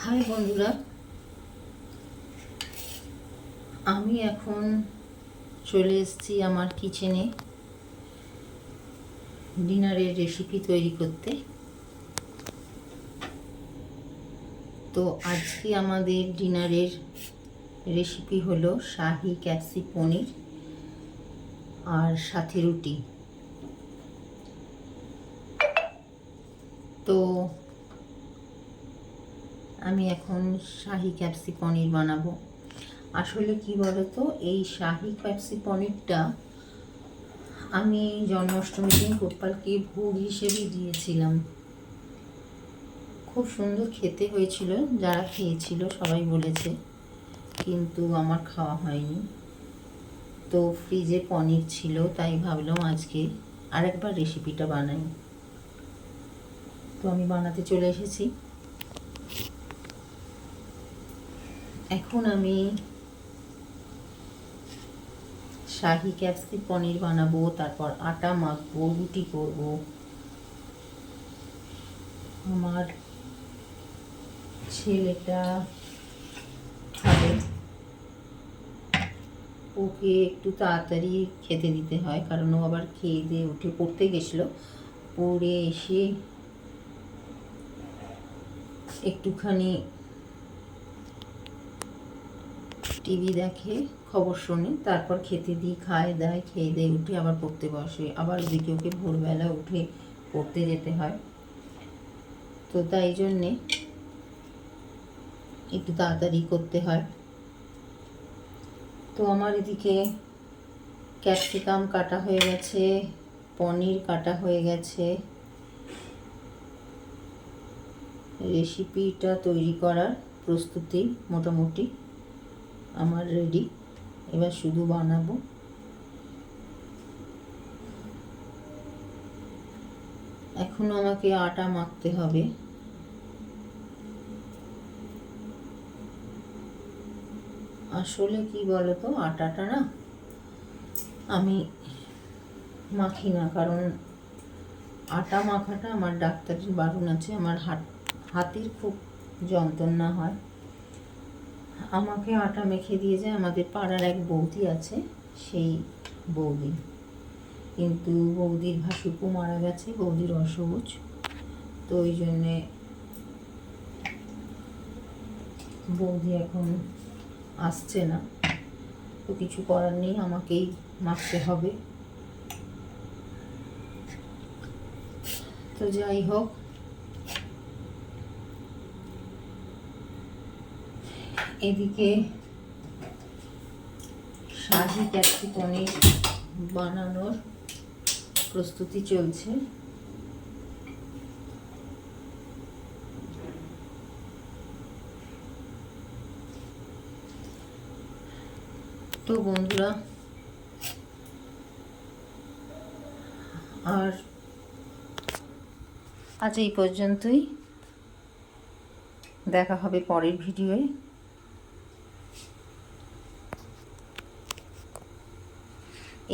High বন্ধুরা, আমি এখন চলে এসেছি আমার কিচেনে ডিনারের রেসিপি তৈরি করতে। তো আজকে আমাদের ডিনারের রেসিপি হলো শাহি ক্যাপসি পনির আর সাথে রুটি। তো আমি এখন শাহি ক্যাপসি পনির বানাবো। আসলে কি বলতো, এই শাহি ক্যাপসি পনিরটা আমি জন্মাষ্টমীর দিন গোপালকে ভোগ হিসেবে দিয়েছিলাম। খুব সুন্দর খেতে হয়েছিল, যারা খেয়েছিল সবাই বলেছে, কিন্তু আমার খাওয়া হয়নি। তো ফ্রিজে পনির ছিল, তাই ভাবলাম আজকে আরেকবার রেসিপিটা বানাই। তো আমি বানাতে চলে এসেছি। এখন আমি শাহি ক্যাপসি পনির বানাবো, তারপর আটা মাখবো, রুটি করব। আমার ছেলেটা খাবে, ওকে একটু তাড়াতাড়ি খেতে দিতে হয়, কারণ ও আবার খেয়ে দিয়ে উঠে পড়তে গেছিলো, পড়ে এসে একটুখানি টিভি দেখে, খবর শোনে, তারপর খেতে দিই, খায় দায়, খেয়ে দিয়ে উঠে আবার পড়তে বসে। আবার ওদিকে ওকে ভোরবেলা উঠে পড়তে যেতে হয়। তো তাই জন্যে একটু তাড়াতাড়ি করতে হয়। তো আমার এদিকে ক্যাপসিকাম কাটা হয়ে গেছে, পনির কাটা হয়ে গেছে, রেসিপিটা তৈরি করার প্রস্তুতি মোটামুটি আমার রেডি। এবার শুধু বানাবো। এখনো আমাকে আটা মাখতে হবে। আসলে কি বলতো, আটাটা না আমি মাখি না, কারণ আটা মাখাটা আমার ডাক্তারের বারণ আছে। আমার হাতের খুব যন্ত্রণা হয়। আমাকে আটা মেখে দিয়ে যায় আমাদের পাড়ার এক বৌদি আছে, সেই বৌদি। কিন্তু বৌদির ভাসুরপো মারা গেছে, বৌদির অসবুজ। তো ওই জন্যে বৌদি এখন আসছে না। তো কিছু করার নেই, আমাকেই মাখতে হবে। তো যাই হোক, এদিকে শাহি ক্যাপসি পনির বানানোর প্রস্তুতি চলছে। তো বন্ধুরা, আর আজ এই পর্যন্তই। দেখা হবে পরের ভিডিওয়ে।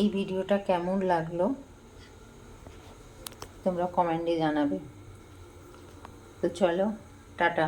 এই ভিডিওটা কেমন লাগলো তোমরা কমেন্টে জানাবে। তো চলো, টাটা।